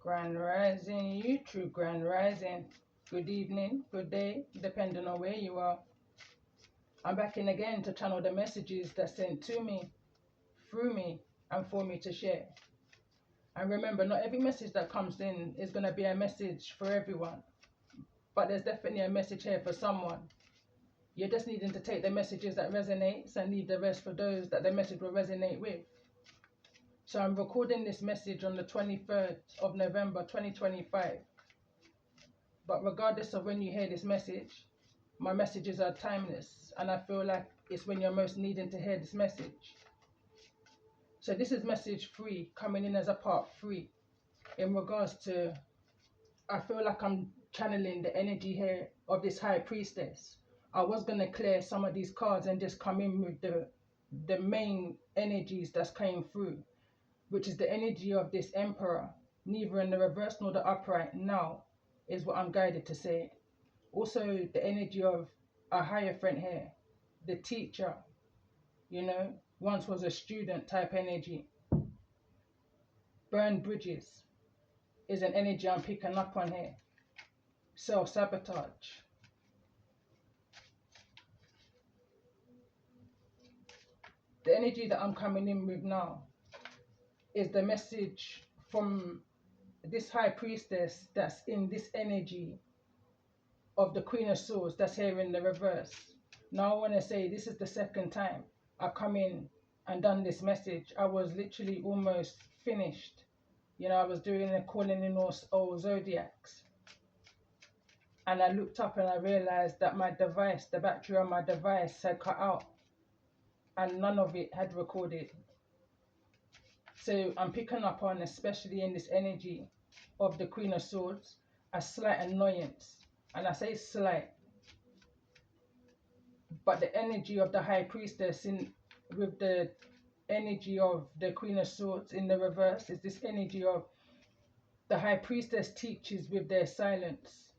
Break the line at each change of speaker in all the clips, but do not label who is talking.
Grand Rising, you true Grand Rising. Good evening, good day, depending on where you are. I'm back in again to channel the messages that's sent to me, through me, and for me to share. And remember, not every message that comes in is going to be a message for everyone, but there's definitely a message here for someone. You're just needing to take the messages that resonates and leave the rest for those that the message will resonate with. So I'm recording this message on the 23rd of November 2025. But regardless of when you hear this message, my messages are timeless, and I feel like it's when you're most needing to hear this message. So this is message 3 coming in as a part 3 in regards to, I feel like I'm channeling the energy here of this high priestess. I was going to clear some of these cards and just come in with the main energies that's came through, which is the energy of this emperor, neither in the reverse nor the upright now, is what I'm guided to say. Also, the energy of a higher friend here, the teacher, once was a student type energy. Burn bridges is an energy I'm picking up on here. Self-sabotage. The energy that I'm coming in with now is the message from this high priestess that's in this energy of the Queen of Swords that's here in the reverse. Now I want to say this is the second time I've come in and done this message. I was literally almost finished. I was doing a calling in all zodiacs. And I looked up and I realized that my device, the battery on my device had cut out and none of it had recorded. So I'm picking up on, especially in this energy of the Queen of Swords, a slight annoyance. And I say slight, but the energy of the High Priestess with the energy of the Queen of Swords in the reverse is this energy of the High Priestess teaches with their silence.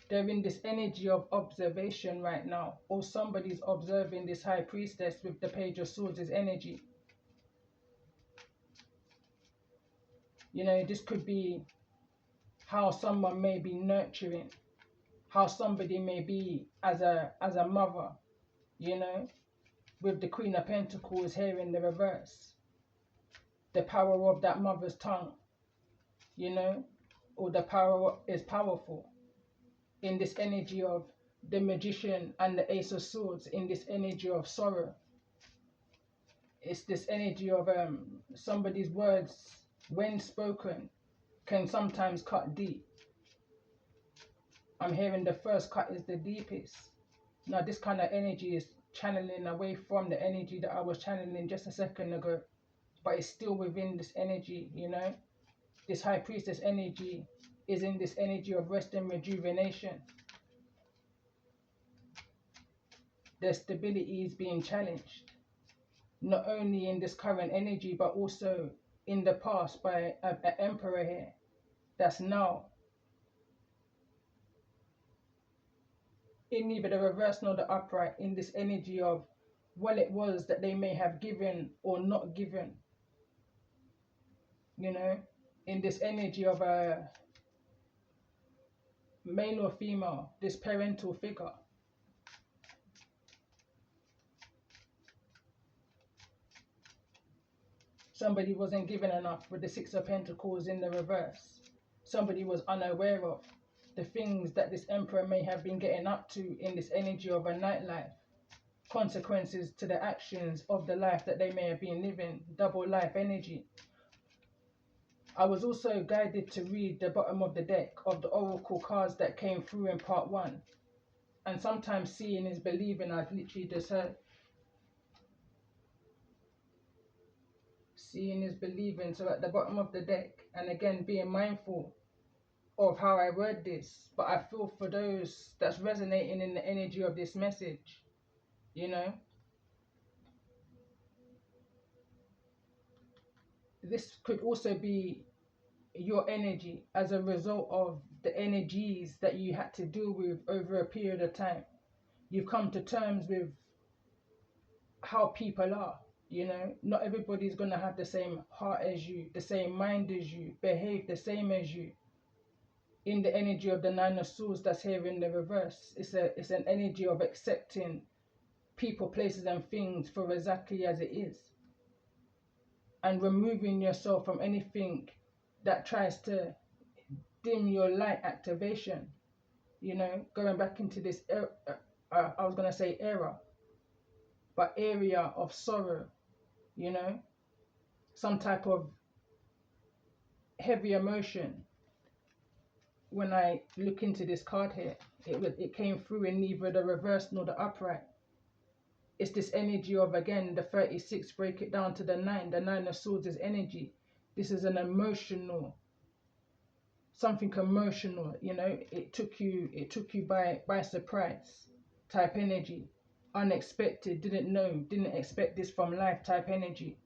They're in this energy of observation right now, or somebody's observing this High Priestess with the Page of Swords' energy. This could be how someone may be nurturing, how somebody may be as a mother, with the Queen of Pentacles here in the reverse. The power of that mother's tongue, or the power is powerful in this energy of the Magician and the Ace of Swords, in this energy of sorrow. It's this energy of somebody's words, when spoken, can sometimes cut deep. I'm hearing the first cut is the deepest. Now this kind of energy is channeling away from the energy that I was channeling just a second ago, but it's still within this energy, This High Priestess energy is in this energy of rest and rejuvenation. Their stability is being challenged, not only in this current energy, but also in the past by an emperor here that's now in neither the reverse nor the upright, in this energy of what it was that they may have given or not given, in this energy of a male or female, this parental figure. Somebody wasn't given enough with the Six of Pentacles in the reverse. Somebody was unaware of the things that this emperor may have been getting up to in this energy of a nightlife. Consequences to the actions of the life that they may have been living. Double life energy. I was also guided to read the bottom of the deck of the oracle cards that came through in part 1. And sometimes seeing is believing. I've literally just heard. Seeing is believing. So at the bottom of the deck, and again being mindful of how I word this, but I feel for those that's resonating in the energy of this message, This could also be your energy as a result of the energies that you had to deal with over a period of time. You've come to terms with how people are, You know, not everybody's going to have the same heart as you, the same mind as you, behave the same as you. In the energy of the Nine of Swords that's here in the reverse, it's an energy of accepting people, places and things for exactly as it is, and removing yourself from anything that tries to dim your light activation. You know, going back into this I was going to say era, but area of sorrow, you know, some type of heavy emotion. When I look into this card here, it came through in neither the reverse nor the upright. It's this energy of, again, the 36, break it down to the 9. The 9 of Swords is energy. This is an emotional, something emotional, you know. It took you by surprise type energy. Unexpected, didn't expect this from life type energy.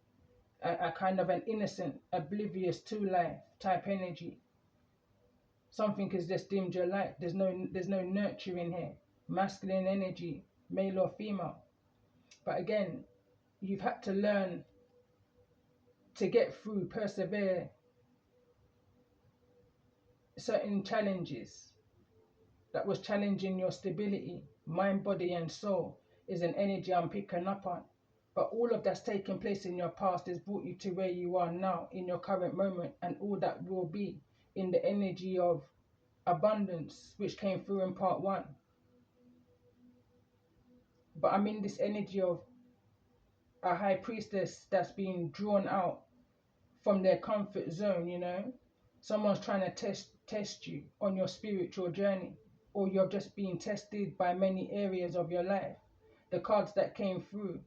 A kind of an innocent, oblivious to life type energy. Something has just dimmed your light. There's no nurture in here. Masculine energy, male or female. But again, you've had to learn to get through, persevere certain challenges that was challenging your stability, mind, body, and soul, is an energy I'm picking up on. But all of that's taken place in your past has brought you to where you are now in your current moment, and all that will be in the energy of abundance, which came through in part 1. But I'm in this energy of a high priestess that's being drawn out from their comfort zone, you know. Someone's trying to test you on your spiritual journey, or you're just being tested by many areas of your life. The cards that came through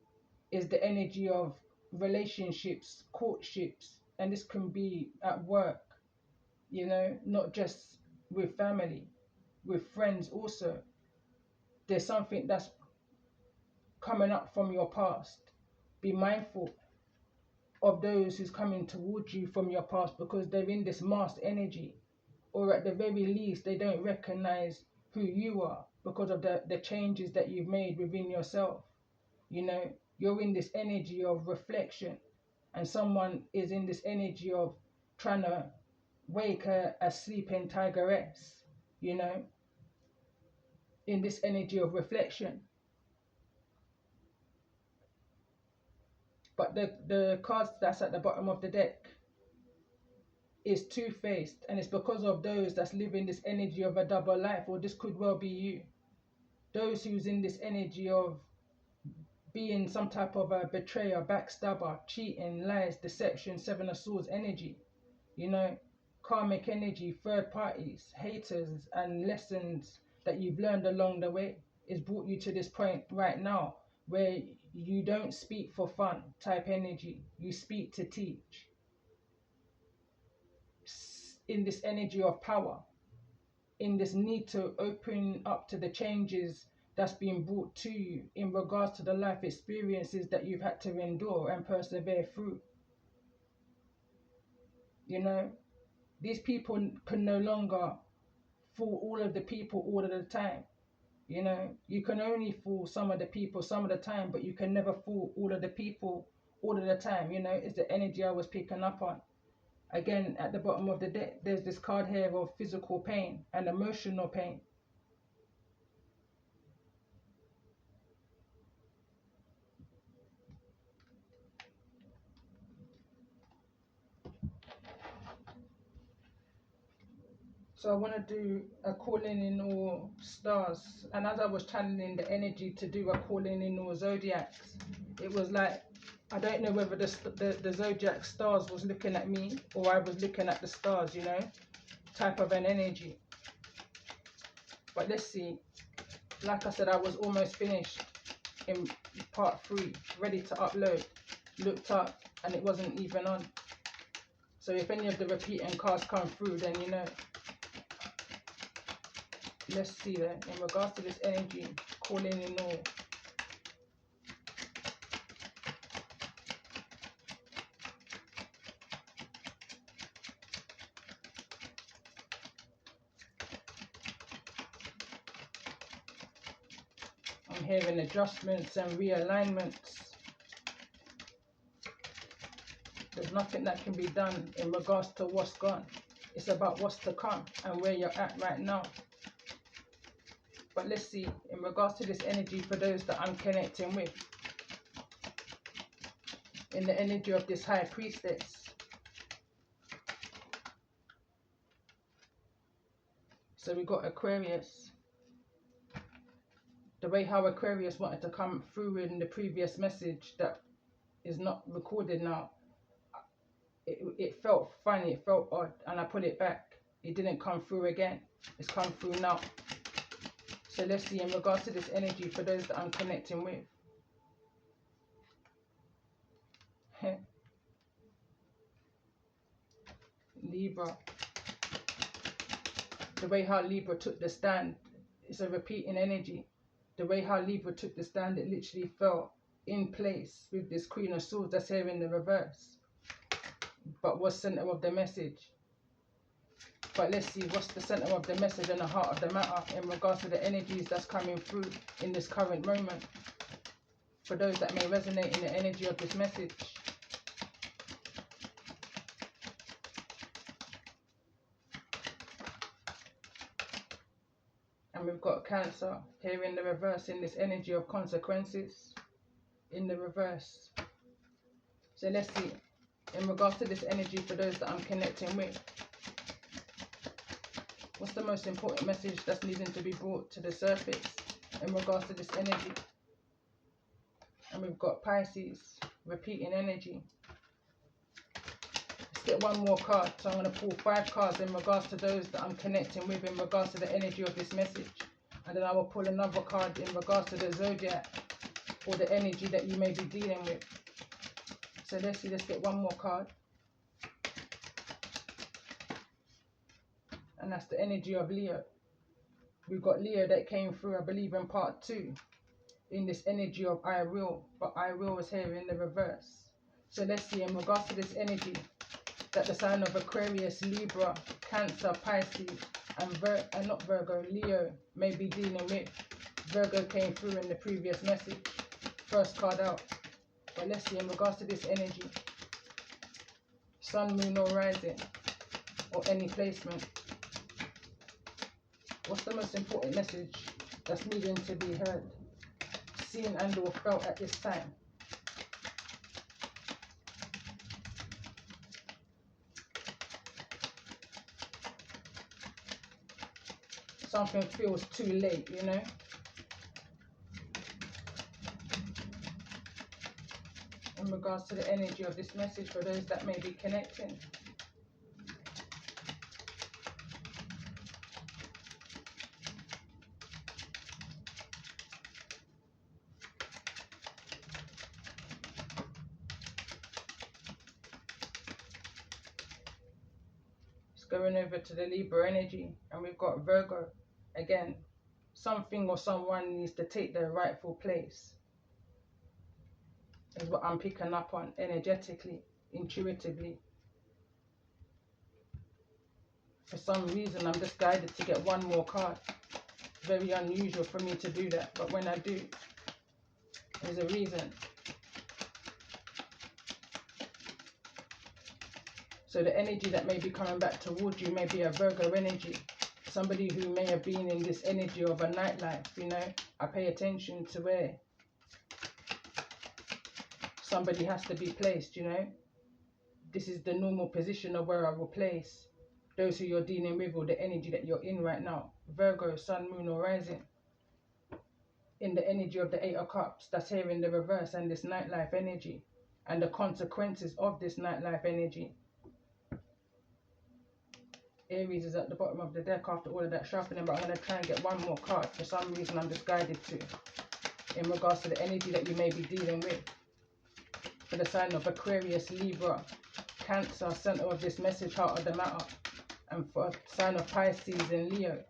is the energy of relationships, courtships, and this can be at work, you know, not just with family, with friends also. There's something that's coming up from your past. Be mindful of those who's coming towards you from your past, because they're in this masked energy, or at the very least they don't recognize who you are because of the changes that you've made within yourself. You know, you're in this energy of reflection, and someone is in this energy of trying to wake a sleeping tigress, you know, in this energy of reflection. But the cards that's at the bottom of the deck is two-faced, and it's because of those that's living this energy of a double life, or this could well be you. Those who's in this energy of being some type of a betrayer, backstabber, cheating, lies, deception, 7 of Swords energy, you know, karmic energy, third parties, haters, and lessons that you've learned along the way is brought you to this point right now where you don't speak for fun type energy, you speak to teach. In this energy of power, in this need to open up to the changes that's being brought to you in regards to the life experiences that you've had to endure and persevere through. You know, these people can no longer fool all of the people all of the time. You know, you can only fool some of the people some of the time, but you can never fool all of the people all of the time. You know, it's the energy I was picking up on. Again, at the bottom of the deck, there's this card here of physical pain and emotional pain. So I want to do a calling in all stars. And as I was channeling the energy to do a calling in all zodiacs, it was like, I don't know whether the zodiac stars was looking at me or I was looking at the stars, you know, type of an energy. But let's see. Like I said, I was almost finished in part 3, ready to upload. Looked up and it wasn't even on. So if any of the repeating cards come through, then you know. Let's see then, in regards to this energy, calling in all. I'm hearing adjustments and realignments. nothing that can be done in regards to what's gone. It's about what's to come and where you're at right now. But let's see, in regards to this energy for those that I'm connecting with, in the energy of this high priestess. So we got Aquarius. The way how Aquarius wanted to come through in the previous message that is not recorded now, it felt funny, it felt odd, and I put it back. It didn't come through again. It's come through now. So let's see, in regards to this energy for those that I'm connecting with. Libra. The way how Libra took the stand, it's a repeating energy. The way how Libra took the stand, it literally fell in place with this Queen of Swords that's here in the reverse. But what's center of the message? But let's see what's the center of the message and the heart of the matter in regards to the energies that's coming through in this current moment. For those that may resonate in the energy of this message. And we've got Cancer here in the reverse in this energy of consequences in the reverse. So let's see, in regards to this energy for those that I'm connecting with, what's the most important message that's needing to be brought to the surface in regards to this energy? And we've got Pisces, repeating energy. Let's get one more card. So I'm going to pull 5 cards in regards to those that I'm connecting with in regards to the energy of this message. And then I will pull another card in regards to the zodiac or the energy that you may be dealing with. So let's see, let's get one more card. And that's the energy of Leo. We've got Leo that came through, I believe, in part 2. In this energy of I will. But I will is here in the reverse. So let's see, in regards to this energy, that the sign of Aquarius, Libra, Cancer, Pisces, and not Virgo, Leo may be dealing with. Virgo came through in the previous message. First card out. But let's see, in regards to this energy, Sun, Moon, or Rising, or any placement. What's the most important message that's needing to be heard, seen and or felt at this time? Something feels too late, you know? In regards to the energy of this message for those that may be connecting. Going over to the Libra energy, and we've got Virgo. Again, something or someone needs to take their rightful place, is what I'm picking up on energetically, intuitively. For some reason, I'm just guided to get one more card. Very unusual for me to do that, but when I do, there's a reason. So the energy that may be coming back towards you may be a Virgo energy. Somebody who may have been in this energy of a nightlife, you know. I pay attention to where somebody has to be placed, you know. This is the normal position of where I will place those who you're dealing with or the energy that you're in right now. Virgo, Sun, Moon, or Rising. In the energy of the 8 of Cups, that's here in the reverse, and this nightlife energy. And the consequences of this nightlife energy. Aries is at the bottom of the deck after all of that shuffling, but I'm going to try and get one more card. For some reason, I'm just guided to, in regards to the energy that you may be dealing with. For the sign of Aquarius, Libra, Cancer, center of this message, heart of the matter. And for the sign of Pisces and Leo.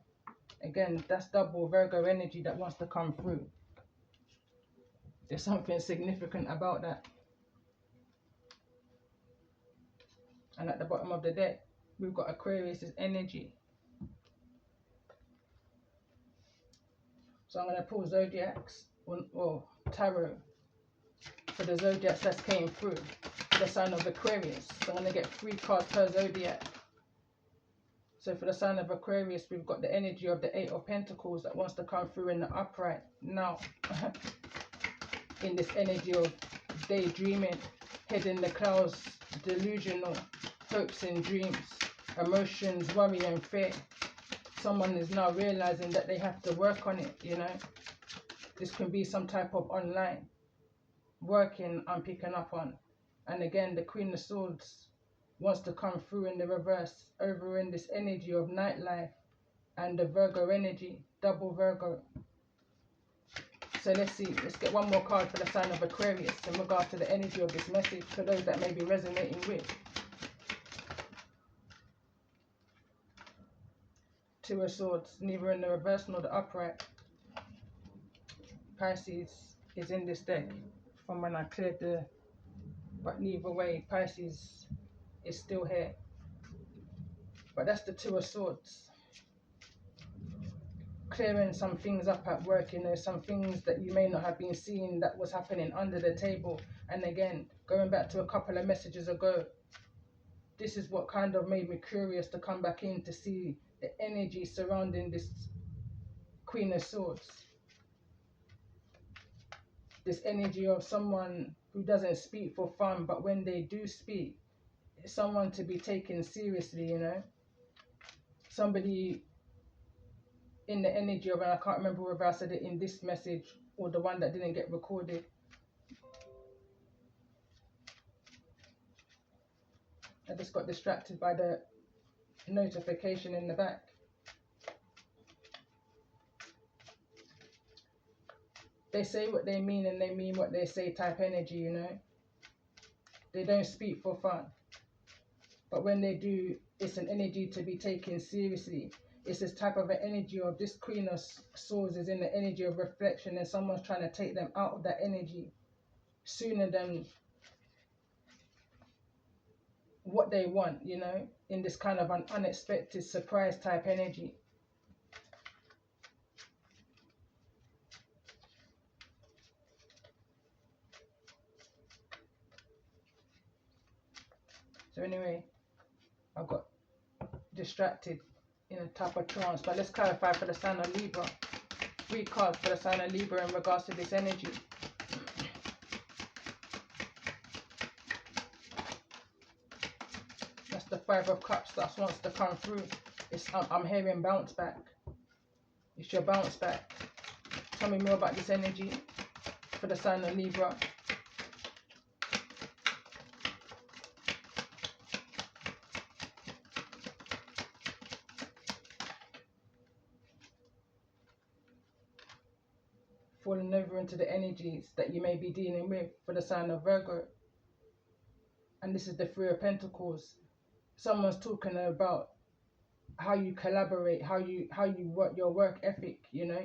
Again, that's double Virgo energy that wants to come through. There's something significant about that. And at the bottom of the deck, we've got Aquarius' energy. So I'm going to pull zodiacs or tarot for the zodiacs that came through. for the sign of Aquarius. So I'm going to get 3 cards per zodiac. So for the sign of Aquarius, we've got the energy of the 8 of Pentacles that wants to come through in the upright. Now, in this energy of daydreaming, head in the clouds, delusional, hopes and dreams, emotions, worry and fear. Someone is now realizing that they have to work on it, you know. This can be some type of online working I'm picking up on. And again, the Queen of Swords wants to come through in the reverse, over in this energy of nightlife and the Virgo energy, double Virgo. So let's see, let's get one more card for the sign of Aquarius in regard to the energy of this message for those that may be resonating with. 2 of Swords, neither in the reverse nor the upright. Pisces is in this deck from when I cleared the, but neither way, Pisces is still here. But that's the 2 of Swords. Clearing some things up at work, you know, some things that you may not have been seeing that was happening under the table. And again, going back to a couple of messages ago, this is what kind of made me curious to come back in to see the energy surrounding this Queen of Swords. This energy of someone who doesn't speak for fun, but when they do speak, it's someone to be taken seriously, you know. Somebody in the energy of, and I can't remember whether I said it in this message or the one that didn't get recorded. I just got distracted by the notification in the back. They say what they mean and they mean what they say type energy, you know. They don't speak for fun. But when they do, it's an energy to be taken seriously. It's this type of an energy of this Queen of Swords is in the energy of reflection, and someone's trying to take them out of that energy sooner than what they want, you know, in this kind of an unexpected surprise type energy. So anyway, I got distracted in a type of trance. But let's clarify for the sign of Libra. 3 cards for the sign of Libra in regards to this energy. That's the 5 of Cups that wants to come through. I'm hearing bounce back. It's your bounce back. Tell me more about this energy for the sign of Libra. Falling over into the energies that you may be dealing with for the sign of Virgo. And this is the 3 of Pentacles. Someone's talking about how you collaborate, how you work, your work ethic, you know,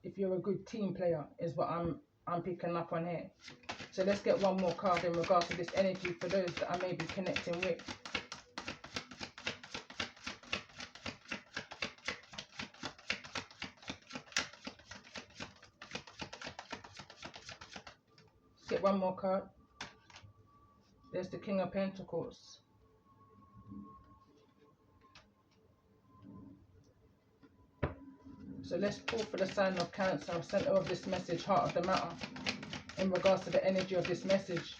if you're a good team player is what I'm picking up on here. So let's get one more card in regards to this energy for those that I may be connecting with. Let's get one more card. There's the King of Pentacles. So let's pull for the sign of Cancer, center of this message, heart of the matter, in regards to the energy of this message.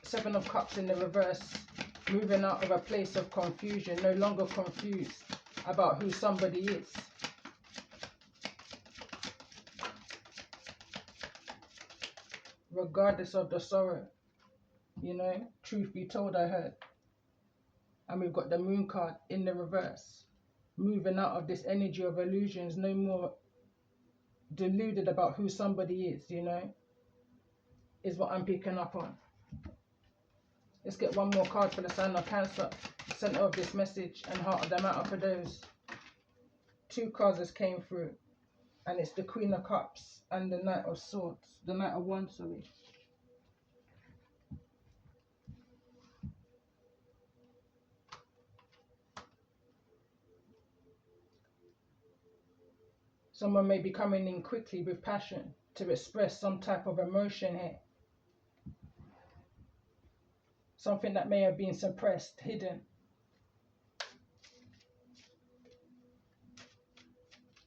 Seven of Cups in the reverse, moving out of a place of confusion, no longer confused about who somebody is. Regardless of the sorrow, you know, truth be told, I heard. And we've got the Moon card in the reverse, moving out of this energy of illusions, no more deluded about who somebody is, you know, is what I'm picking up on. Let's get one more card for the sign of Cancer, center of this message and heart of the matter for those. 2 cards just came through, and it's the Queen of Cups and the Knight of Swords, the Knight of Wands, sorry. Someone may be coming in quickly with passion to express some type of emotion here. Something that may have been suppressed, hidden.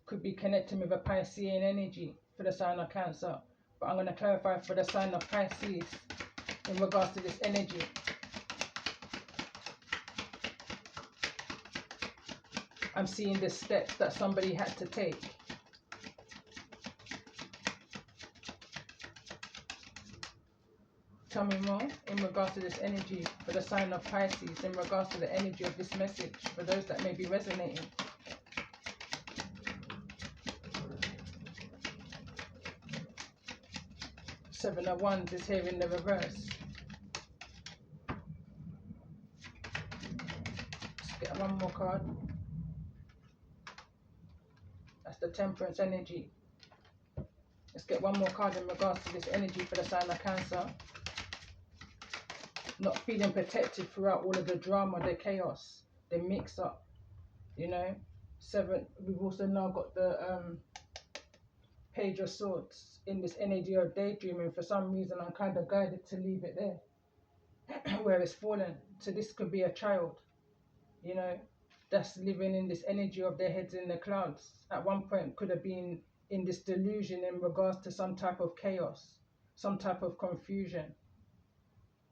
Could be connecting with a Piscean energy for the sign of Cancer. But I'm going to clarify for the sign of Pisces in regards to this energy. I'm seeing the steps that somebody had to take. Tell me more in regards to this energy for the sign of Pisces, in regards to the energy of this message, for those that may be resonating. Seven of Wands is here in the reverse. Let's get one more card. That's the Temperance energy. Let's get one more card in regards to this energy for the sign of Cancer. Not feeling protected throughout all of the drama, the chaos, the mix-up, you know. Seven. We've also now got the Page of Swords in this energy of daydreaming. For some reason, I'm kind of guided to leave it there, where it's fallen. So this could be a child, you know, that's living in this energy of their heads in the clouds. At one point, could have been in this delusion in regards to some type of chaos, some type of confusion.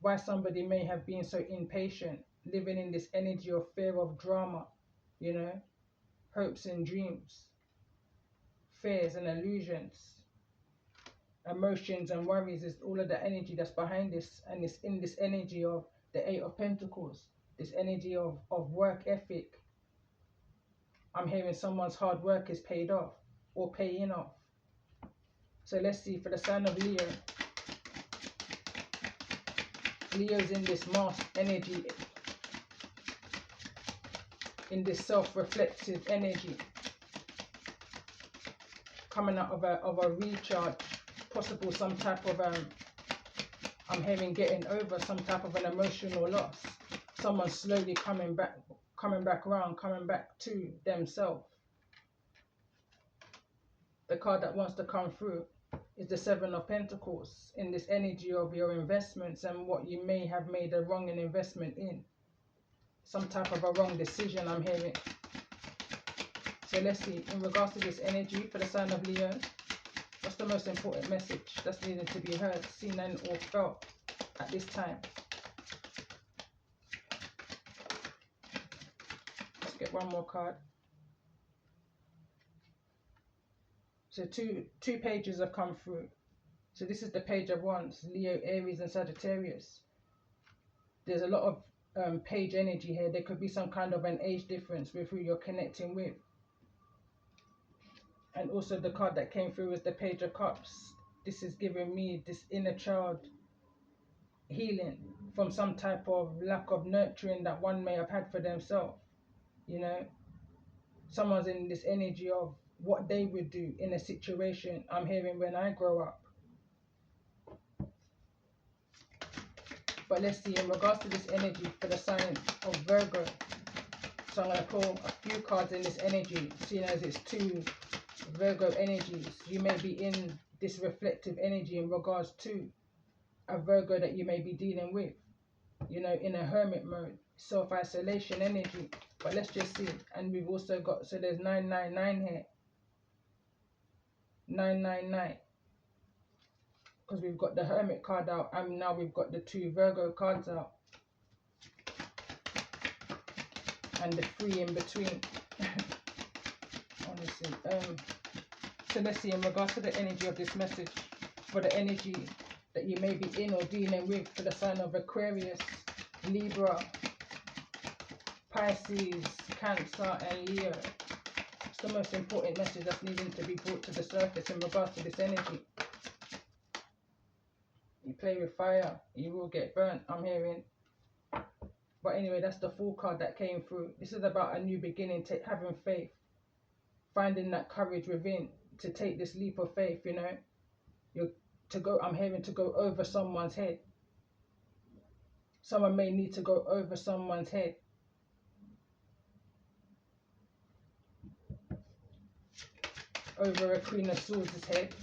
Why somebody may have been so impatient, living in this energy of fear of drama, you know, hopes and dreams, fears and illusions, emotions and worries is all of the energy that's behind this. And it's in this energy of the Eight of Pentacles, this energy of work ethic. I'm hearing someone's hard work is paid off or paying off. So let's see for the sign of Leo. Leo's in this mask energy, in this self-reflective energy, coming out of a recharge, possible some type of I'm hearing getting over some type of an emotional loss. Someone slowly coming back around, coming back to themselves. The card that wants to come through is the Seven of Pentacles, in this energy of your investments and what you may have made a wrong investment in. Some type of a wrong decision I'm hearing. So let's see, in regards to this energy for the sign of Leo, what's the most important message that's needed to be heard, seen and or felt at this time? Let's get one more card. So two pages have come through. So this is the Page of Wands, Leo, Aries and Sagittarius. There's a lot of page energy here. There could be some kind of an age difference with who you're connecting with. And also the card that came through is the Page of Cups. This is giving me this inner child healing from some type of lack of nurturing that one may have had for themselves. You know, someone's in this energy of what they would do in a situation I'm hearing when I grow up. But let's see, in regards to this energy for the sign of Virgo. So I'm going to pull a few cards in this energy, seeing as it's two Virgo energies. You may be in this reflective energy in regards to a Virgo that you may be dealing with, you know, in a hermit mode, self-isolation energy. But let's just see. And we've also got, so there's 999 here. 999. Because we've got the Hermit card out and now we've got the two Virgo cards out. And the 3 in between. Honestly. So let's see, in regards to the energy of this message, for the energy that you may be in or dealing with for the sign of Aquarius, Libra, Pisces, Cancer and Leo. It's the most important message that's needing to be brought to the surface in regards to this energy. You play with fire, you will get burnt, I'm hearing. But anyway, that's the Fool card that came through. This is about a new beginning, having faith, finding that courage within to take this leap of faith, you know. I'm hearing to go over someone's head. Someone may need to go over someone's head. over a Queen of Swords' head.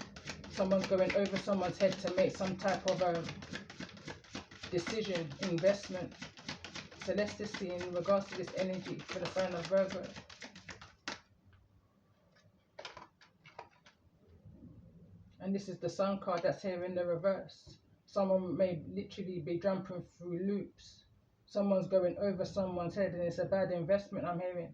Someone's going over someone's head to make some type of decision, investment. So let's just see in regards to this energy for the sign of Virgo. And this is the Sun card that's here in the reverse. Someone may literally be jumping through loops. Someone's going over someone's head and it's a bad investment, I'm hearing.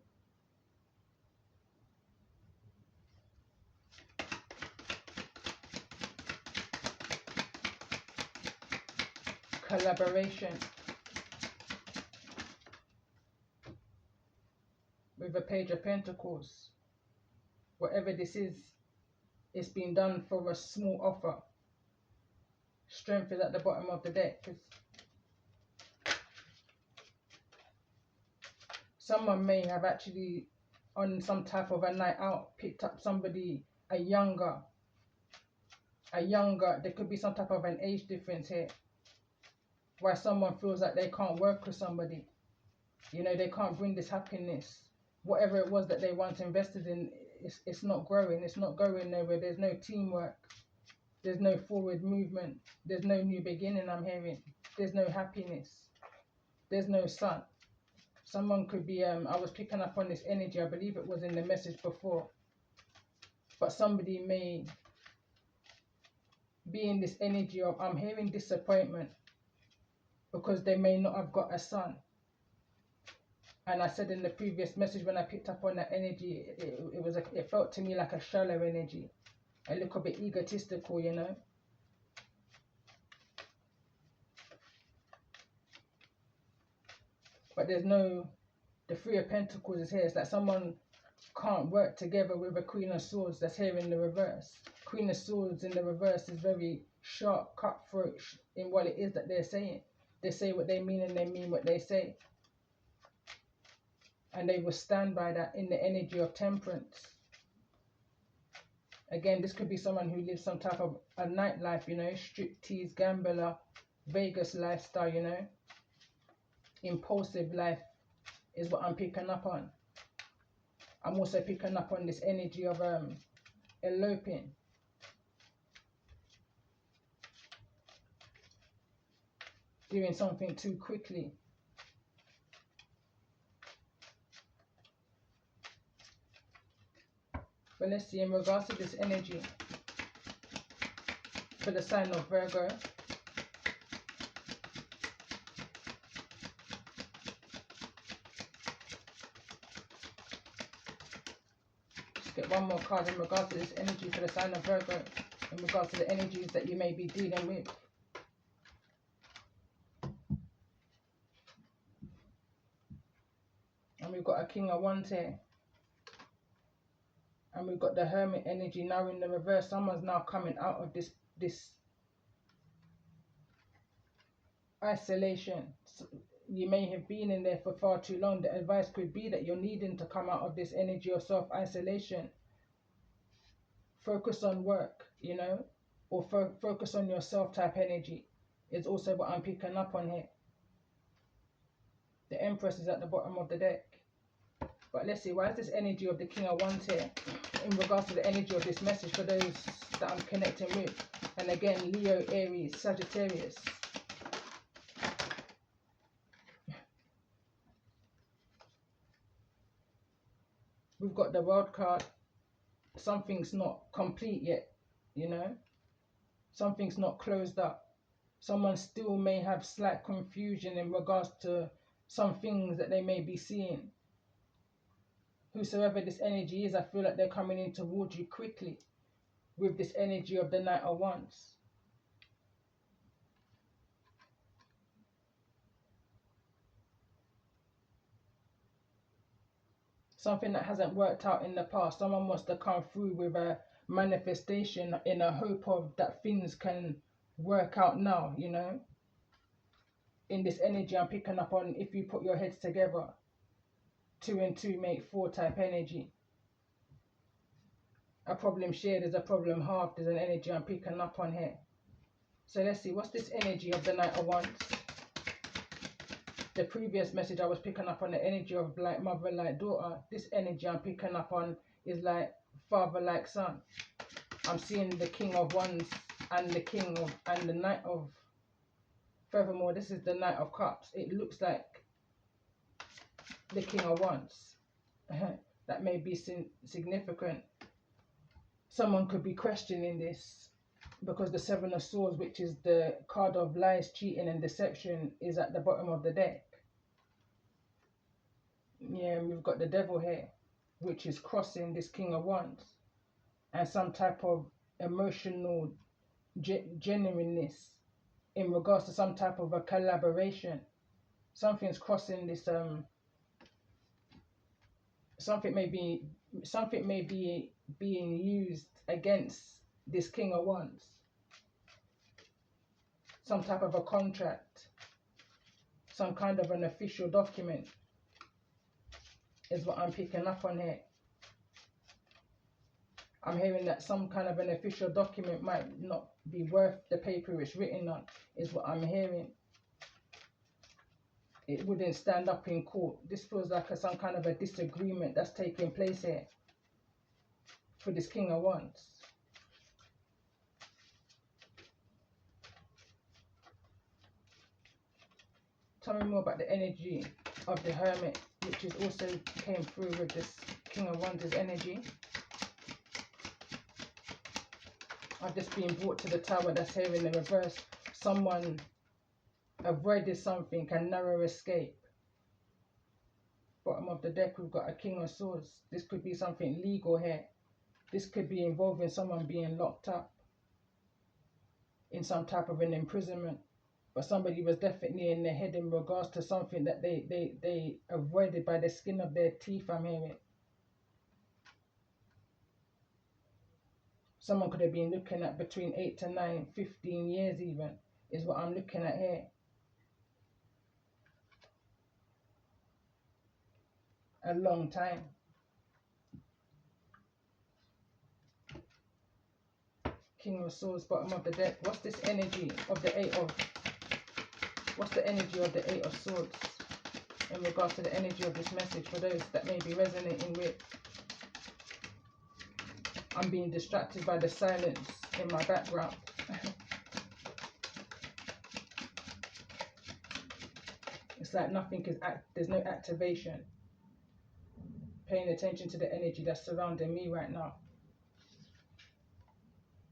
Collaboration. With a Page of Pentacles. Whatever this is, it's been done for a small offer. Strength is at the bottom of the deck. Someone may have actually, on some type of a night out, picked up somebody, a younger, there could be some type of an age difference here. Why someone feels like they can't work with somebody. You know, they can't bring this happiness. Whatever it was that they once invested in, it's not growing. It's not going nowhere. There's no teamwork. There's no forward movement. There's no new beginning, I'm hearing. There's no happiness. There's no sun. Someone could be, I was picking up on this energy. I believe it was in the message before. But somebody may be in this energy of, I'm hearing disappointment. Because they may not have got a son. And I said in the previous message when I picked up on that energy, it felt to me like a shallow energy. A little bit egotistical, you know. But there's no, the Three of Pentacles is here. It's like someone can't work together with a Queen of Swords that's here in the reverse. Queen of Swords in the reverse is very sharp, cutthroat in what it is that they're saying. They say what they mean and they mean what they say. And they will stand by that in the energy of Temperance. Again, this could be someone who lives some type of a nightlife, you know, striptease, gambler, Vegas lifestyle, you know. Impulsive life is what I'm picking up on. I'm also picking up on this energy of eloping. Doing something too quickly. But let's see in regards to this energy for the sign of Virgo. Let's get one more card in regards to this energy for the sign of Virgo. In regards to the energies that you may be dealing with. And we've got a King of Wands here. And we've got the Hermit energy now in the reverse. Someone's now coming out of this isolation. So you may have been in there for far too long. The advice could be that you're needing to come out of this energy of self-isolation. Focus on work, you know, or focus on yourself type energy is also what I'm picking up on here. The Empress is at the bottom of the deck. But let's see, why is this energy of the King of Wands here in regards to the energy of this message for those that I'm connecting with? And again, Leo, Aries, Sagittarius. We've got the World card. Something's not complete yet, you know. Something's not closed up. Someone still may have slight confusion in regards to some things that they may be seeing. Whosoever this energy is, I feel like they're coming in towards you quickly with this energy of the Knight of Wands. Something that hasn't worked out in the past. Someone wants to come through with a manifestation in a hope of that things can work out now, you know. In this energy, I'm picking up on if you put your heads together. 2 and 2 make 4 type energy. A problem shared is a problem halved is an energy I'm picking up on here. So let's see, what's this energy of the Knight of Wands? The previous message I was picking up on the energy of like mother, like daughter. This energy I'm picking up on is like father like son. I'm seeing the King of Wands and the King of, and the Knight of, furthermore, this is the Knight of Cups. It looks like the King of Wands. That may be significant. Someone could be questioning this because the Seven of Swords, which is the card of lies, cheating and deception, is at the bottom of the deck. Yeah, and we've got the Devil here, which is crossing this King of Wands, and some type of emotional genuineness in regards to some type of a collaboration. Something's crossing this something may be being used against this King of Wands. Some type of a contract, some kind of an official document is what I'm picking up on here. I'm hearing that some kind of an official document might not be worth the paper it's written on, is what I'm hearing. It wouldn't stand up in court. This feels like some kind of a disagreement that's taking place here for this King of Wands. Tell me more about the energy of the Hermit, which is also came through with this King of Wands energy. I've just been brought to the Tower that's here in the reverse. Someone avoided something, a narrow escape. Bottom of the deck, we've got a King of Swords. This could be something legal here. This could be involving someone being locked up in some type of an imprisonment. But somebody was definitely in their head in regards to something that they avoided by the skin of their teeth, I'm hearing. Someone could have been looking at between 8 to 9, 15 years even, is what I'm looking at here. A long time. King of Swords, bottom of the deck. What's this energy of the what's the energy of the Eight of Swords in regards to the energy of this message for those that may be resonating with? I'm being distracted by the silence in my background. It's like nothing is there's no activation. Paying attention to the energy that's surrounding me right now.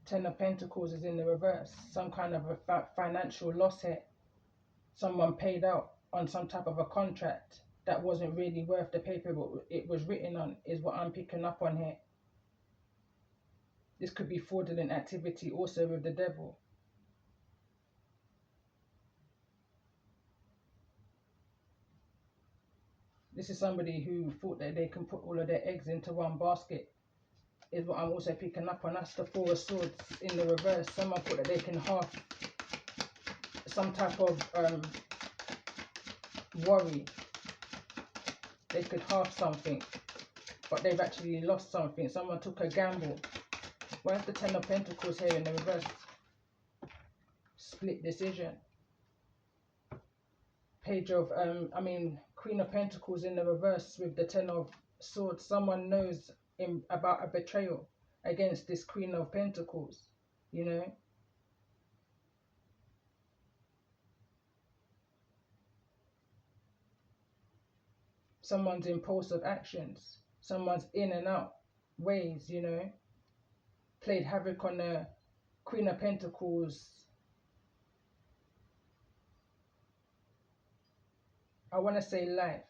Ten of Pentacles is in the reverse. Some kind of a financial loss here. Someone paid out on some type of a contract that wasn't really worth the paper it was written on, is what I'm picking up on here. This could be fraudulent activity also with the Devil. This is somebody who thought that they can put all of their eggs into one basket, is what I'm also picking up on. That's the Four of Swords in the reverse. Someone thought that they can half some type of worry. They could half something, but they've actually lost something. Someone took a gamble. Where's the Ten of Pentacles here in the reverse? Split decision. Page of, Queen of Pentacles in the reverse with the Ten of Swords. Someone knows about a betrayal against this Queen of Pentacles, you know. Someone's impulsive actions, someone's in and out ways, you know, played havoc on the Queen of Pentacles. I want to say life.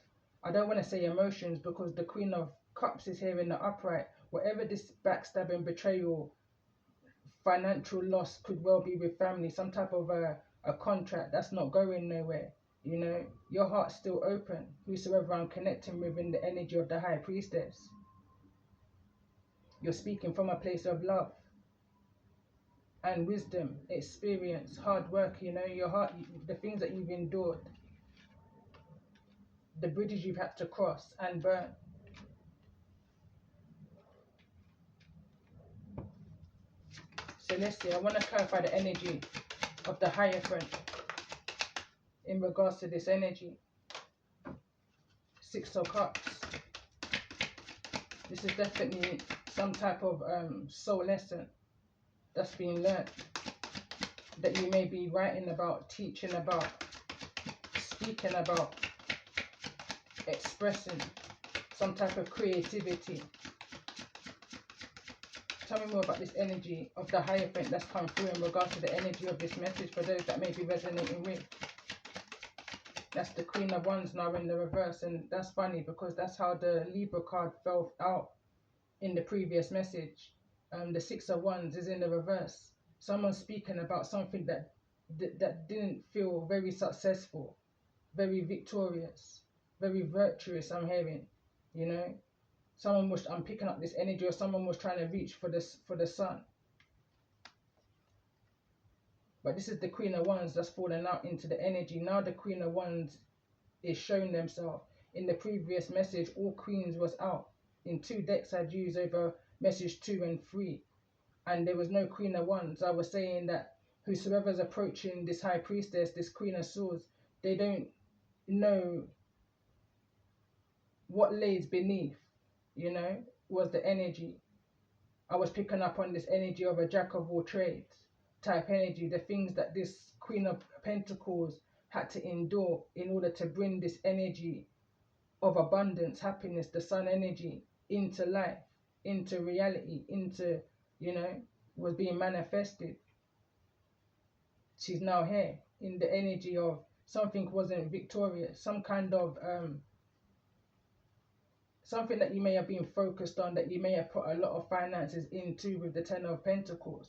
I don't want to say emotions, because the Queen of Cups is here in the upright. Whatever this backstabbing, betrayal, financial loss could well be with family, some type of a contract that's not going nowhere. You know, your heart's still open. Whosoever I'm connecting with in the energy of the High Priestess. You're speaking from a place of love and wisdom, experience, hard work, you know, your heart, the things that you've endured, the bridges you've had to cross and burn. So let's see, I want to clarify the energy of the Hierophant in regards to this energy. Six of Cups. This is definitely some type of soul lesson that's being learned, that you may be writing about, teaching about, speaking about, expressing some type of creativity. Tell me more about this energy of the Hierophant that's come through in regards to the energy of this message for those that may be resonating with. That's the Queen of Wands now in the reverse, and that's funny because that's how the Libra card fell out in the previous message. The Six of Wands is in the reverse. Someone's speaking about something that didn't feel very successful, very victorious, very virtuous. I'm hearing, you know, someone was. I'm picking up this energy, or someone was trying to reach for the sun. But this is the Queen of Wands that's fallen out into the energy. Now the Queen of Wands is showing themselves. In the previous message, all queens was out. In 2 decks I'd used over message 2 and 3. And there was no Queen of Wands. I was saying that whosoever's approaching this High Priestess, this Queen of Swords, they don't know what lays beneath, you know, was the energy. I was picking up on this energy of a jack of all trades type energy, the things that this Queen of Pentacles had to endure in order to bring this energy of abundance, happiness, the sun energy into life, into reality, into, you know, was being manifested. She's now here in the energy of something wasn't victorious, some kind of something that you may have been focused on, that you may have put a lot of finances into with the Ten of Pentacles.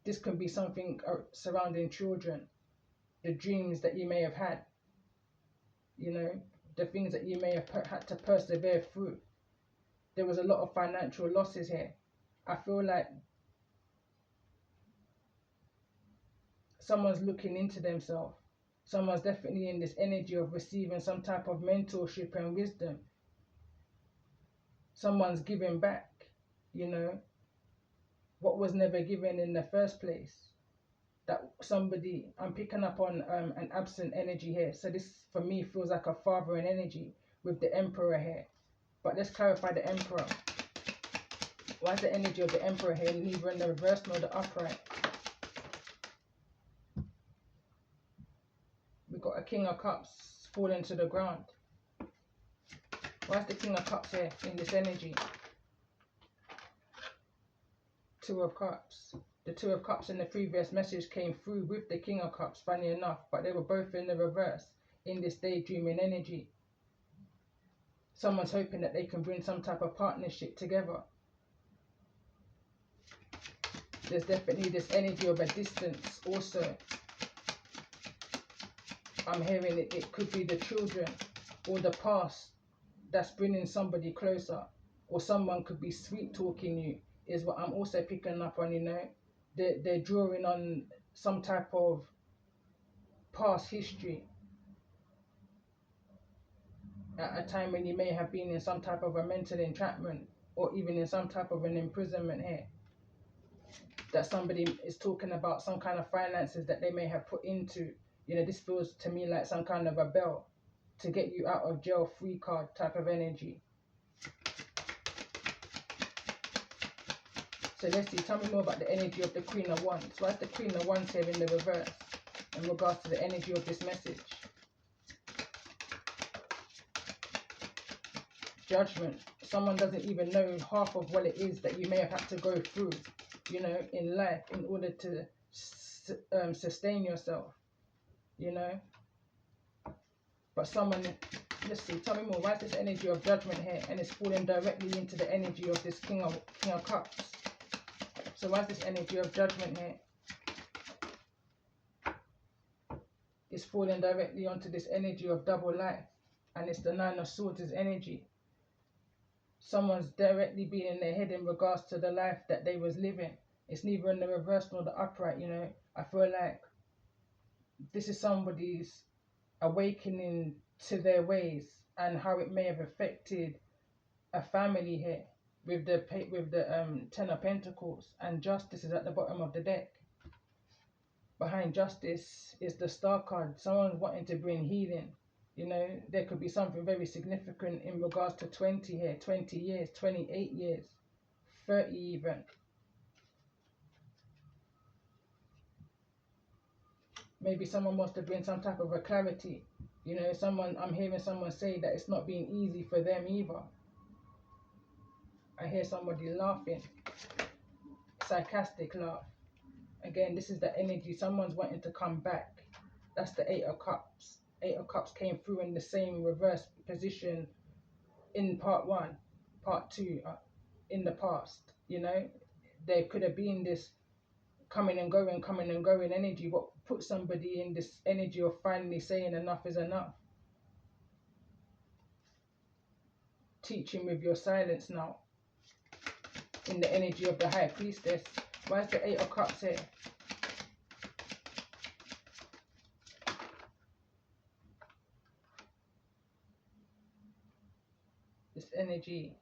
This can be something surrounding children, the dreams that you may have had, you know, the things that you may have had to persevere through. There was a lot of financial losses here. I feel like someone's looking into themselves. Someone's definitely in this energy of receiving some type of mentorship and wisdom. Someone's giving back, you know, what was never given in the first place. That somebody, I'm picking up on an absent energy here. So this for me feels like a fathering energy with the Emperor here. But let's clarify the Emperor. Why is the energy of the Emperor here neither in the reverse nor the upright? We've got a King of Cups falling to the ground. Why is the King of Cups here in this energy? 2 of Cups. The 2 of Cups in the previous message came through with the King of Cups, funny enough, but they were both in the reverse in this daydreaming energy. Someone's hoping that they can bring some type of partnership together. There's definitely this energy of a distance also. I'm hearing it could be the children or the past that's bringing somebody closer, or someone could be sweet talking you, is what I'm also picking up on, you know. They're drawing on some type of past history at a time when you may have been in some type of a mental entrapment, or even in some type of an imprisonment here. That somebody is talking about some kind of finances that they may have put into, you know, this feels to me like some kind of a bell to get you out of jail free card type of energy. So let's see, tell me more about the energy of the Queen of Wands. Why is the Queen of Wands here in the reverse in regards to the energy of this message? Judgment. Someone doesn't even know half of what it is that you may have had to go through, you know, in life in order to sustain yourself, you know. But someone, let's see, tell me more. Why is this energy of judgment here and it's falling directly into the energy of this King of Cups? So why is this energy of judgment here? It's falling directly onto this energy of double life. And it's the Nine of Swords' energy. Someone's directly being in their head in regards to the life that they was living. It's neither in the reverse nor the upright, you know. I feel like this is somebody's awakening to their ways and how it may have affected a family here. With the Ten of Pentacles, and Justice is at the bottom of the deck. Behind Justice is the Star card. Someone's wanting to bring healing You know, there could be something very significant in regards to 20 here, 20 years, 28 years, 30 even. Maybe someone wants to bring some type of a clarity. You know, I'm hearing someone say that it's not been easy for them either. I hear somebody laughing, sarcastic laugh. Again, this is the energy. Someone's wanting to come back. That's the Eight of Cups. Eight of Cups came through in the same reverse position in part one, part two, in the past. You know, there could have been this coming and going energy. What put somebody in this energy of finally saying enough is enough? Teaching with your silence now. In the energy of the High Priestess. Why is the Eight of Cups here? This energy,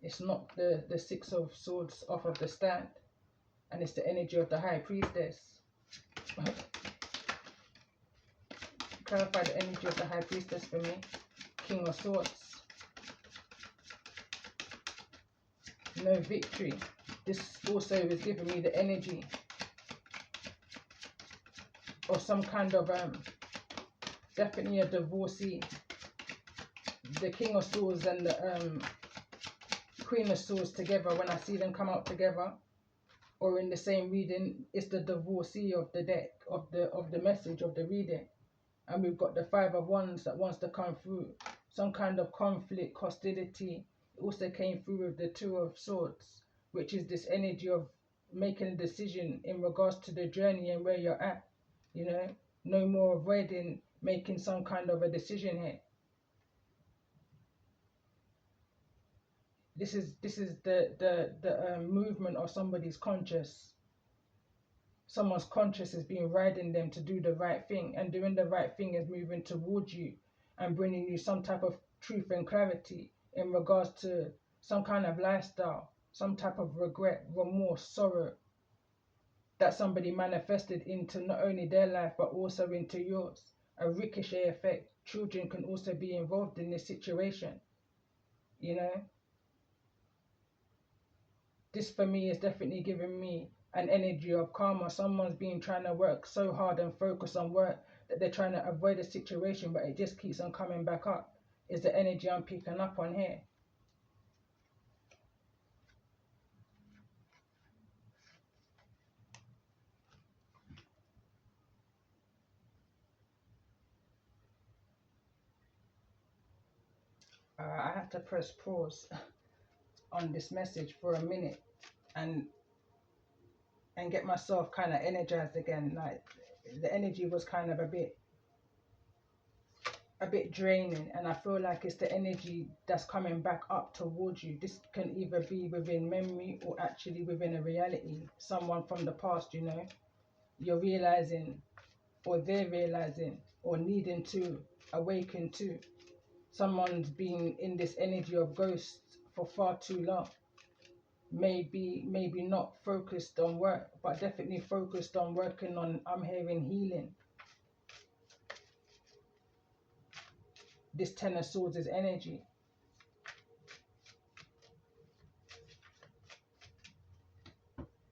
it's not the Six of Swords off of the stand, and it's the energy of the High Priestess. Clarify the energy of the High Priestess for me. King of Swords. No victory. This also is giving me the energy of some kind of definitely a divorcee. The King of Swords and the Queen of Swords together, when I see them come out together or in the same reading, it's the divorcee of the deck, of the message of the reading. And we've got the Five of Wands that wants to come through. Some kind of conflict, hostility. It also came through with the Two of Swords, which is this energy of making a decision in regards to the journey and where you're at. You know, no more avoiding making some kind of a decision here. This is the movement of somebody's conscious. Someone's conscious is being riding them to do the right thing, and doing the right thing is moving towards you and bringing you some type of truth and clarity in regards to some kind of lifestyle, some type of regret, remorse, sorrow that somebody manifested into not only their life but also into yours. A ricochet effect. Children can also be involved in this situation. You know, this for me is definitely giving me an energy of karma. Someone's been trying to work so hard and focus on work that they're trying to avoid a situation, but it just keeps on coming back up. Is the energy I'm picking up on here. I have to press pause on this message for a minute and get myself kind of energized again. Like the energy was kind of a bit draining, and I feel like it's the energy that's coming back up towards you. This can either be within memory or actually within a reality. Someone from the past, you know, you're realizing, or they're realizing, or needing to awaken to. Someone's been in this energy of ghosts for far too long. Maybe not focused on work, but definitely focused on working on, I'm hearing, healing. This Ten of Swords is energy.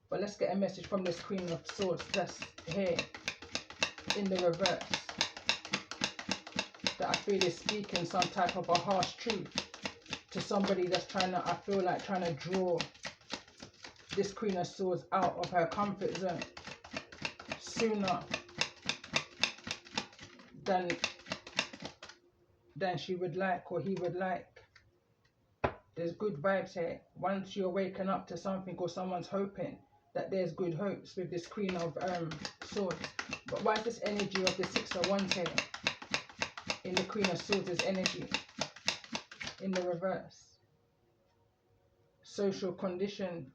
But let's get a message from this Queen of Swords that's here in the reverse, that I feel is speaking some type of a harsh truth to somebody that's trying to, I feel like trying to draw this Queen of Swords out of her comfort zone sooner than she would like, or he would like. There's good vibes here. Once you're waking up to something, or someone's hoping that there's good hopes with this Queen of Swords. But why is this energy of the Six of Wands here in the Queen of Swords' energy in the reverse? Social conditioning.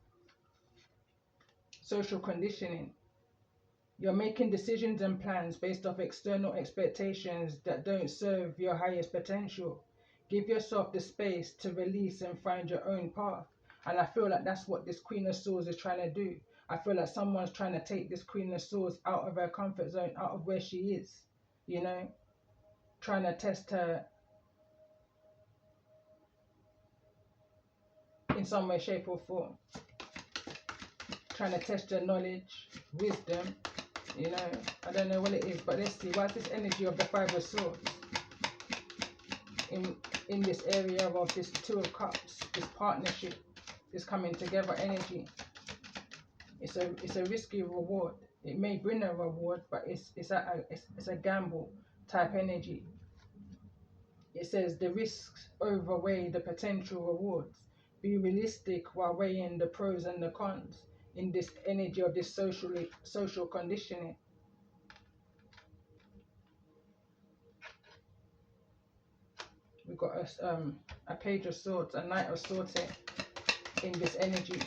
You're making decisions and plans based off external expectations that don't serve your highest potential. Give yourself the space to release and find your own path. And I feel like that's what this Queen of Swords is trying to do. I feel like someone's trying to take this Queen of Swords out of her comfort zone, out of where she is, you know, trying to test her in some way, shape or form. Trying to test her knowledge, wisdom, you know. I don't know what it is, but let's see. What's this energy of the Five of Swords in this area of this Two of Cups, this partnership, this coming together energy? It's a risky reward. It may bring a reward, but it's a gamble type energy. It says the risks overweigh the potential rewards. Be realistic while weighing the pros and the cons in this energy of this social conditioning. We've got a Page of Swords, a Knight of Swords here in this energy.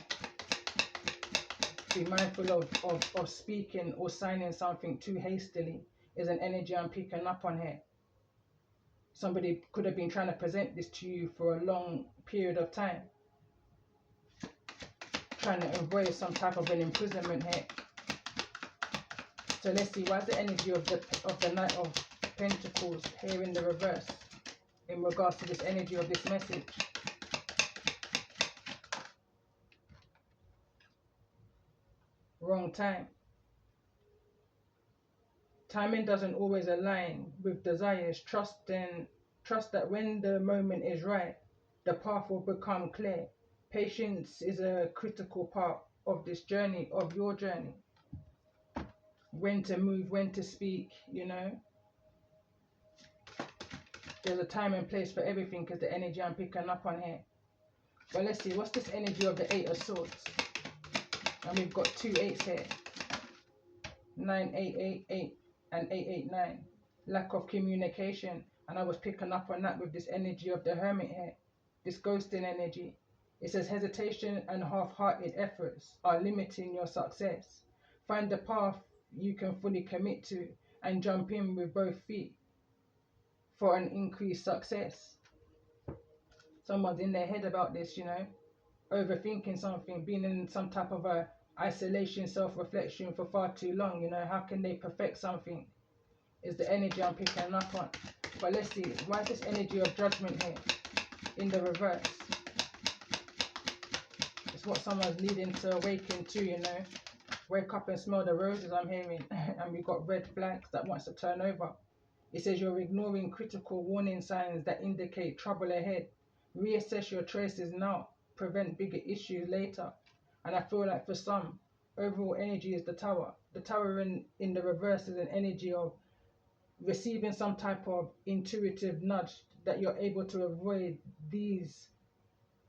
Be mindful of speaking or signing something too hastily is an energy I'm picking up on here. Somebody could have been trying to present this to you for a long period of time, trying to avoid some type of an imprisonment here. So let's see, what's the energy of the Knight of Pentacles here in the reverse in regards to this energy of this message? Wrong time. Timing doesn't always align with desires. Trust that when the moment is right, the path will become clear. Patience is a critical part of this journey, of your journey. When to move, when to speak, you know. There's a time and place for everything, because the energy I'm picking up on here. But let's see, what's this energy of the Eight of Swords? And we've got two eights here. 9888 and 889. Lack of communication. And I was picking up on that with this energy of the Hermit here. This ghosting energy. It says hesitation and half-hearted efforts are limiting your success. Find the path you can fully commit to and jump in with both feet for an increased success. Someone's in their head about this, you know, overthinking something, being in some type of a isolation, self-reflection for far too long. You know, how can they perfect something is the energy I'm picking up on. But let's see, why is this energy of Judgment here in the reverse? It's what someone's needing to awaken to, you know. Wake up and smell the roses, I'm hearing. And we've got red flags that wants to turn over. It says you're ignoring critical warning signs that indicate trouble ahead. Reassess your choices now. Prevent bigger issues later. And I feel like for some, overall energy is the Tower. The Tower in the reverse is an energy of receiving some type of intuitive nudge that you're able to avoid these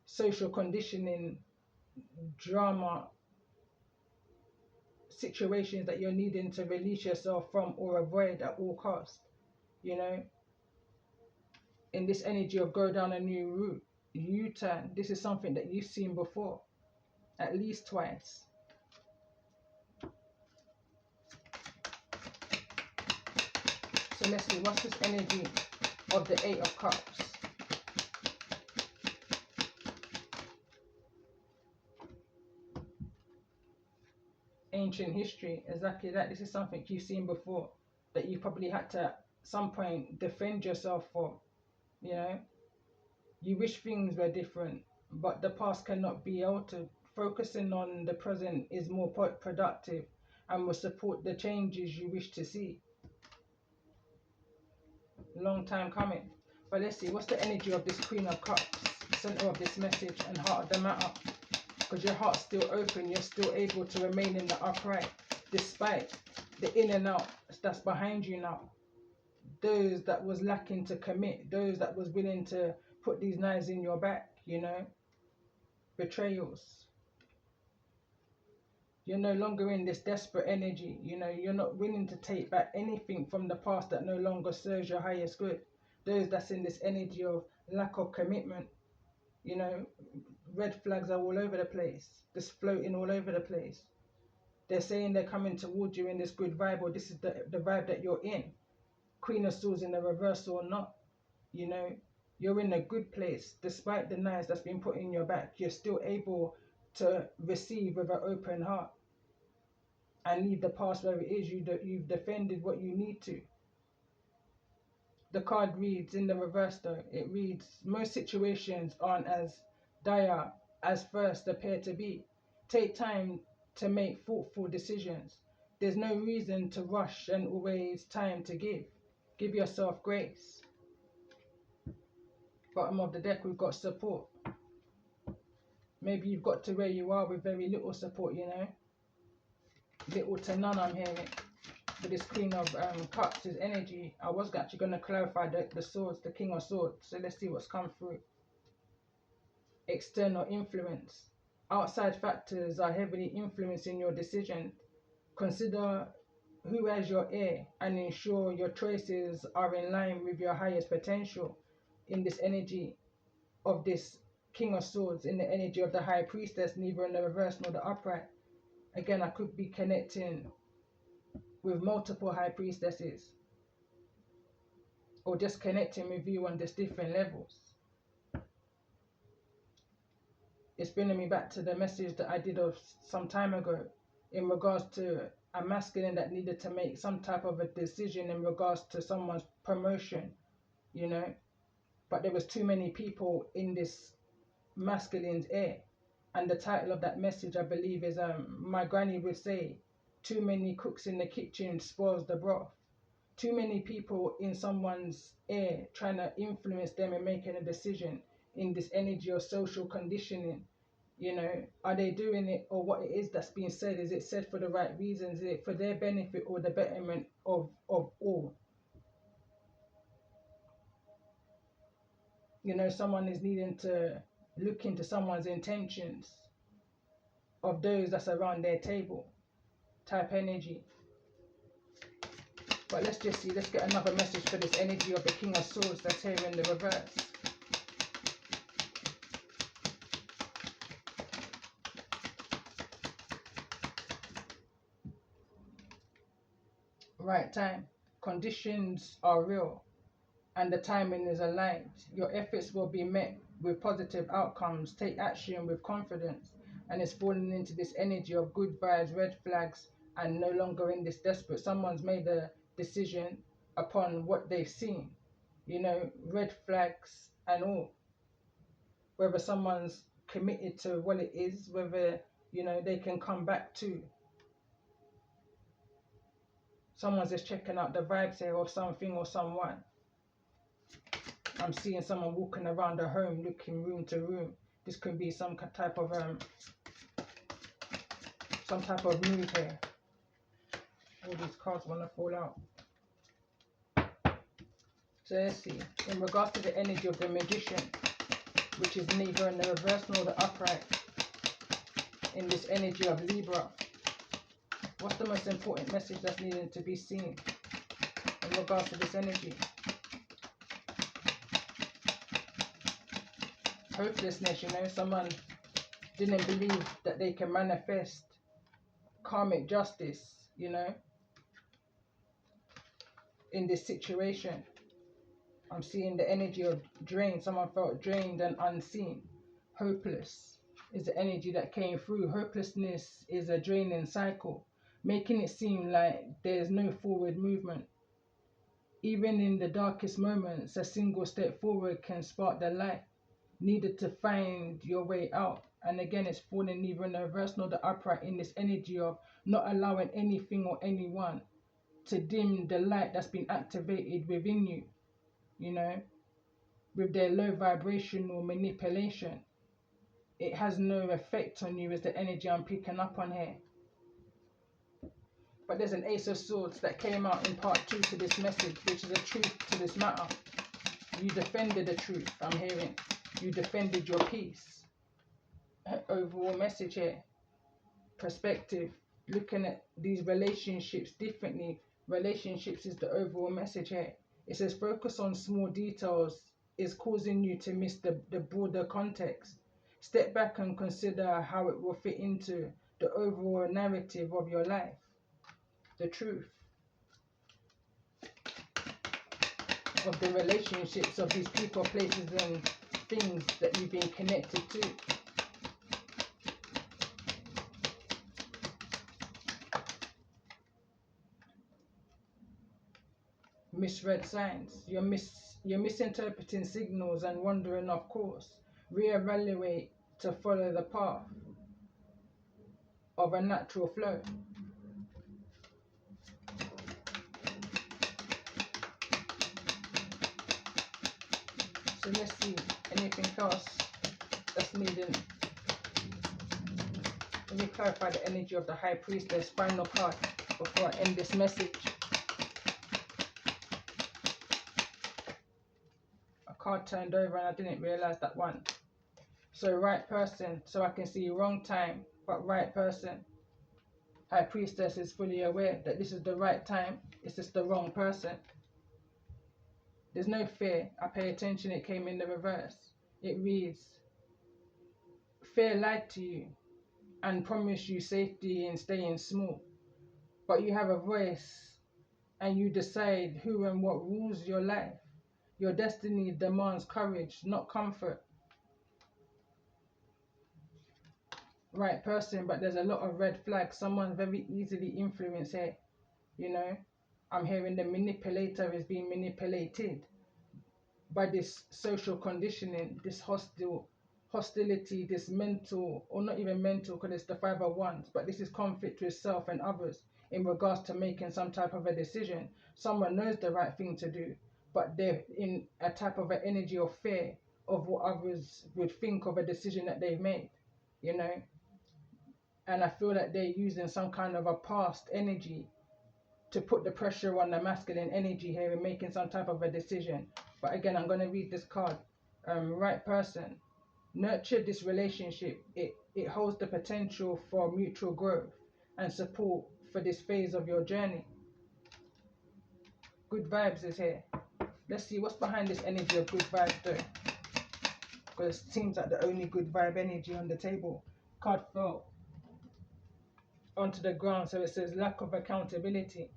social conditioning, drama, situations that you're needing to release yourself from or avoid at all costs. You know, in this energy of go down a new route, U-turn, this is something that you've seen before, at least twice. So let's see, what's this energy of the Eight of Cups? Ancient history, exactly that. This is something you've seen before that you probably had to at some point defend yourself for. You know, you wish things were different, but the past cannot be altered. Focusing on the present is more productive and will support the changes you wish to see. Long time coming. But let's see, what's the energy of this Queen of Cups, center of this message and heart of the matter? Because your heart's still open, you're still able to remain in the upright despite the in and out that's behind you now. Those that was lacking to commit, those that was willing to put these knives in your back, you know, betrayals. You're no longer in this desperate energy, you know, you're not willing to take back anything from the past that no longer serves your highest good. Those that's in this energy of lack of commitment, you know, red flags are all over the place, just floating all over the place. They're saying they're coming towards you in this good vibe, or this is the vibe that you're in. Queen of Swords in the reverse or not, you know, you're in a good place. Despite the knives that's been put in your back, you're still able to receive with an open heart and leave the past where it is. You've defended what you need to. the card reads in the reverse though, it reads, most situations aren't as dire as first appear to be. Take time to make thoughtful decisions. There's no reason to rush and always time to give. Give yourself grace. Bottom of the deck, we've got support. Maybe you've got to where you are with very little support, you know. Little to none, I'm hearing. With this Queen of Cups, his energy. I was actually going to clarify the swords, the King of Swords. So let's see what's come through. External influence. Outside factors are heavily influencing your decision. Consider who has your ear and ensure your choices are in line with your highest potential. In this energy of this King of Swords, in the energy of the High Priestess, neither in the reverse nor the upright. Again, I could be connecting with multiple High Priestesses, or just connecting with you on just different levels. It's bringing me back to the message that I did of some time ago in regards to a masculine that needed to make some type of a decision in regards to someone's promotion, you know. But there was too many people in this masculine's ear. And the title of that message, I believe, is my granny would say, too many cooks in the kitchen spoils the broth. Too many people in someone's ear trying to influence them in making a decision in this energy of social conditioning. You know, are they doing it, or what it is that's being said? Is it said for the right reasons? Is it for their benefit or the betterment of all? You know, someone is needing to look into someone's intentions of those that's around their table type energy. But let's just see, let's get another message for this energy of the King of Swords that's here in the reverse. Right time. Conditions are real and the timing is aligned. Your efforts will be met with positive outcomes. Take action with confidence. And it's falling into this energy of good vibes, red flags, and no longer in this desperate. Someone's made a decision upon what they've seen, you know, red flags and all. Whether someone's committed to what it is, whether, you know, they can come back to. Someone's just checking out the vibes here of something or someone. I'm seeing someone walking around the home, looking room to room. This could be some type of move here. All these cards want to fall out. So let's see. In regards to the energy of the Magician, which is neither in the reverse nor the upright, in this energy of Libra, what's the most important message that's needed to be seen in regards to this energy? Hopelessness, you know, someone didn't believe that they can manifest karmic justice, you know, in this situation. I'm seeing the energy of drain. Someone felt drained and unseen. Hopeless is the energy that came through. Hopelessness is a draining cycle, making it seem like there's no forward movement. Even in the darkest moments, a single step forward can spark the light needed to find your way out. And again, it's falling neither in the reverse nor the upright in this energy of not allowing anything or anyone to dim the light that's been activated within you, you know, with their low vibrational manipulation. It has no effect on you, is the energy I'm picking up on here. But there's an Ace of Swords that came out in part 2 to this message, which is a truth to this matter. You defended the truth, I'm hearing. You defended your peace. Overall message here. Perspective. Looking at these relationships differently. Relationships is the overall message here. It says focus on small details is causing you to miss the broader context. Step back and consider how it will fit into the overall narrative of your life. The truth of the relationships of these people, places and things that you've been connected to. misread signs. You're misinterpreting signals and wandering off course. Reevaluate to follow the path of a natural flow. So let's see anything else that's needed. Let me clarify the energy of the High Priestess, final card, before I end this message. A card turned over and I didn't realize that one. So right person, so I can see wrong time, but right person. High Priestess is fully aware that this is the right time, it's just the wrong person. There's no fear. I pay attention, it came in the reverse. It reads, fear lied to you and promised you safety in staying small. But you have a voice and you decide who and what rules your life. Your destiny demands courage, not comfort. Right person, but there's a lot of red flags. Someone very easily influenced here. You know, I'm hearing the manipulator is being manipulated by this social conditioning, this hostility, this mental, or not even mental, because it's the 501s, but this is conflict with self and others in regards to making some type of a decision. Someone knows the right thing to do, but they're in a type of an energy of fear of what others would think of a decision that they've made, you know. And I feel like they're using some kind of a past energy to put the pressure on the masculine energy here and making some type of a decision. But again, I'm going to read this card. Right person, nurture this relationship. It holds the potential for mutual growth and support for this phase of your journey. Good vibes is here. Let's see what's behind this energy of good vibes though, because it seems like the only good vibe energy on the table. Card fell onto the ground, so it says lack of accountability.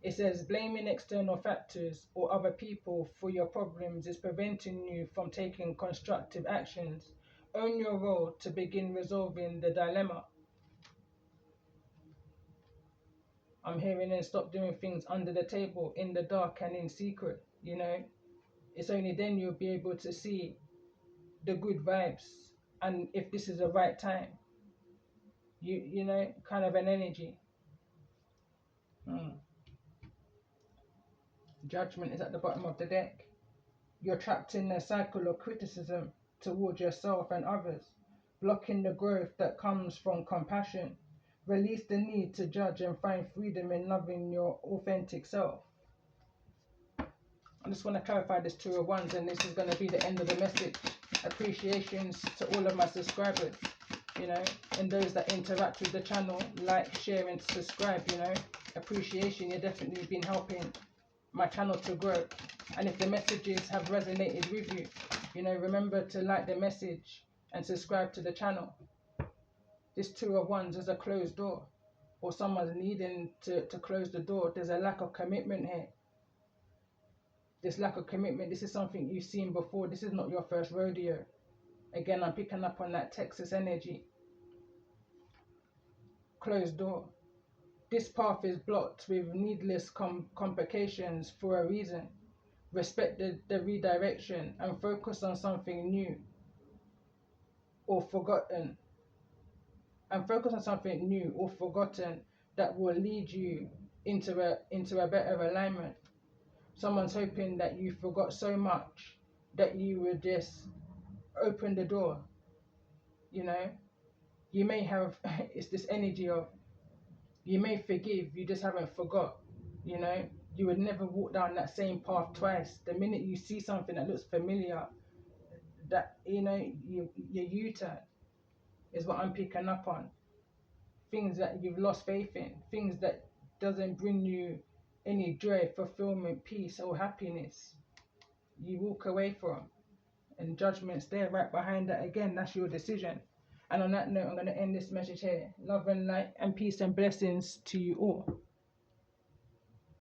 It says blaming external factors or other people for your problems is preventing you from taking constructive actions. Own your role to begin resolving the dilemma. I'm hearing and stop doing things under the table, in the dark and in secret, you know. It's only then you'll be able to see the good vibes and if this is the right time. You know, kind of an energy. Judgment is at the bottom of the deck. You're trapped in a cycle of criticism towards yourself and others, blocking the growth that comes from compassion. Release the need to judge and find freedom in loving your authentic self. I just want to clarify this 2 of Wands, and this is going to be the end of the message. Appreciations to all of my subscribers, you know, and those that interact with the channel, like, share and subscribe, you know. Appreciation, you've definitely been helping my channel to grow. And if the messages have resonated with you, you know, remember to like the message and subscribe to the channel. This 2 of Wands is a closed door, or someone's needing to close the door. There's a lack of commitment here. This lack of commitment, this is something you've seen before. This is not your first rodeo. Again, I'm picking up on that Texas energy. Closed door. This path is blocked with needless complications for a reason. Respect the redirection and focus on something new or forgotten. And focus on something new or forgotten that will lead you into a better alignment. Someone's hoping that you forgot so much that you would just open the door. You know, you may have, it's this energy of, you may forgive, you just haven't forgot. You know, you would never walk down that same path twice. The minute you see something that looks familiar, that, you know, your U-turn is what I'm picking up on. Things that you've lost faith in, things that doesn't bring you any joy, fulfillment, peace or happiness, you walk away from. And judgment's there right behind that. Again, that's your decision. And on that note, I'm going to end this message here. Love and light and peace and blessings to you all.